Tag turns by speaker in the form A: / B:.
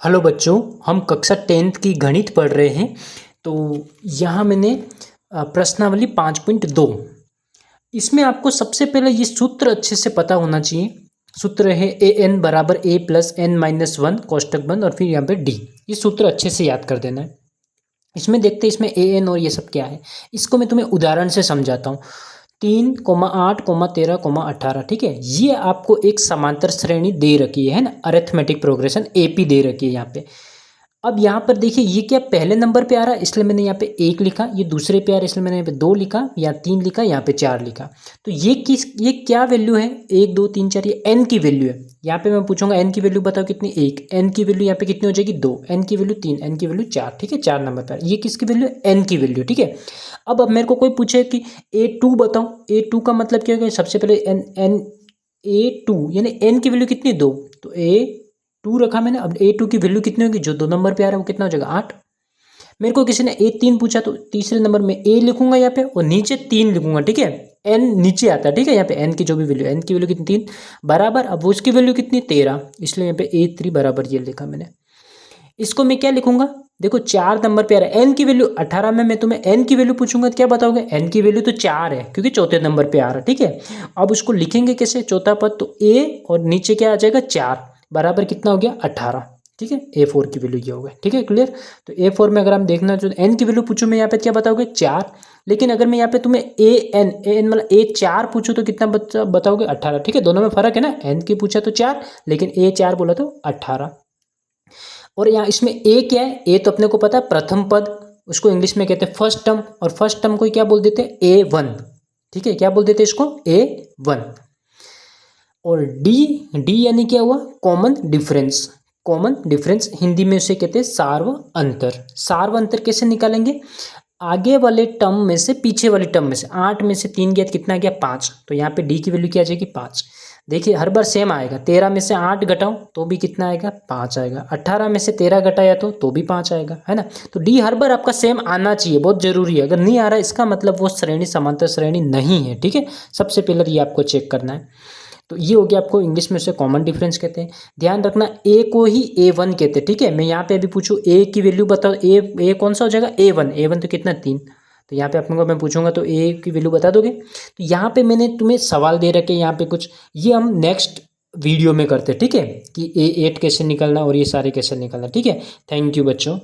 A: Hello बच्चों, हम कक्षा 10th की गणित पढ़ रहे हैं। तो यहाँ मैंने प्रश्नावली 5.2 इसमें आपको सबसे पहले ये सूत्र अच्छे से पता होना चाहिए। सूत्र है an बराबर a प्लस n माइनस 1 कोष्टक बंद और फिर यहाँ पे d। ये सूत्र अच्छे से याद कर देना है। इसमें देखते हैं इसमें an और ये सब क्या है। इसको मैं तुम्हें उदाहरण से समझाता हूँ। 3, 8, 13, 18, ठीक है। ये आपको एक समांतर श्रेणी दे रखी है ना, अरिथमेटिक प्रोग्रेशन एपी दे रखी है यहाँ पे। अब यहाँ पर देखिए ये क्या पहले नंबर पे आ रहा है, इसलिए मैंने यहाँ पे 1 लिखा। ये दूसरे पे आ रहा है, इसलिए मैंने यहाँ पे 2 लिखा, या 3 लिखा, यहाँ पे 4 लिखा। तो ये क्या वैल्यू है, 1 2 3 4, ये n की वैल्यू है। यहाँ पे मैं पूछूंगा n की वैल्यू बताओ कितनी, 1। n की वैल्यू यहाँ पे कितनी हो जाएगी, 2। n की वैल्यू 3, n की वैल्यू 4, ठीक है। 4 नंबर पर ये किसकी वैल्यू है, n की वैल्यू, ठीक है। अब मेरे को कोई पूछे कि a2 बताओ, a2 का मतलब क्या होगा। सबसे पहले n a2 यानी n की वैल्यू कितनी, 2। तो a2 रखा मैंने। अब a2 की वैल्यू कितनी होगी, जो 2 नंबर पे आ रहा है वो कितना हो जाएगा, 8। मेरे को किसी ने a3 पूछा तो तीसरे नंबर में a लिखूंगा यहाँ पे और नीचे 3 लिखूंगा, ठीक है। n नीचे आता है, ठीक है। यहाँ पे n की जो भी वैल्यू, n की वैल्यू कितनी, 3 बराबर। अब उसकी वैल्यू कितनी, 13, इसलिए यहाँ पे a3 बराबर ये लिखा मैंने। इसको मैं क्या लिखूंगा, देखो 4 नंबर पे आ रहा है, n की वैल्यू 18 में मैं तुम्हें n की वैल्यू पूछूंगा तो क्या बताओगे, n की वैल्यू तो 4 है क्योंकि चौथे नंबर पे आ रहा है, ठीक है। अब उसको लिखेंगे कैसे, चौथा पद, तो a और नीचे क्या आ जाएगा, 4 बराबर कितना हो गया, 18, ठीक है। a4 की वैल्यू ये हो गया, ठीक है, क्लियर। तो a4 में अगर हम देखना तो n की वैल्यू पूछूं मैं यहाँ पे क्या बताओगे, 4। लेकिन अगर मैं यहाँ पे तुम्हें an मतलब a4 पूछूं तो कितना बताओगे, 18, ठीक है। दोनों में फर्क है ना, n की पूछा तो 4, लेकिन a4 बोला तो 18। और यहाँ इसमें ए क्या है, ए तो अपने को पता है प्रथम पद, उसको इंग्लिश में कहते हैं फर्स्ट टर्म, और फर्स्ट टर्म को क्या बोल देते हैं, A1, ठीक है। क्या बोल देते हैं इसको, A1। और डी यानी क्या हुआ, common difference. Common difference Hindi में उसे कहते हैं सार्व अंतर। सार्व अंतर कैसे निकालेंगे, आगे वाले टर्म में से पीछे वाली टर्म में से 8 में से 3 गया, कितना गया, 5। तो यहाँ पे डी की वैल्यू क्या आ जाएगी, 5। देखिए हर बार सेम आएगा, 13 में से 8 घटाओ तो भी कितना आएगा, 5 आएगा। 18 में से 13 घटाया तो भी 5 आएगा, है ना। तो डी हर बार आपका सेम आना चाहिए, बहुत जरूरी है। अगर नहीं आ रहा है इसका मतलब वो श्रेणी समांतर श्रेणी नहीं है, ठीक है। सबसे पहले ये आपको चेक करना है। तो ये हो गया, आपको इंग्लिश में उसे कॉमन डिफरेंस कहते हैं। ध्यान रखना ए को ही A1 कहते हैं, ठीक है। मैं यहाँ पे अभी पूछूँ ए की वैल्यू बताओ, ए कौन सा हो जाएगा, A1 तो कितना, 3। तो यहाँ पे अपने को मैं पूछूंगा तो ए की वैल्यू बता दोगे। तो यहाँ पे मैंने तुम्हें सवाल दे रखे यहाँ पे कुछ, ये हम नेक्स्ट वीडियो में करते हैं, ठीक है, कि A8 कैसे निकलना और ये सारे कैसे निकलना, ठीक है। थैंक यू बच्चों।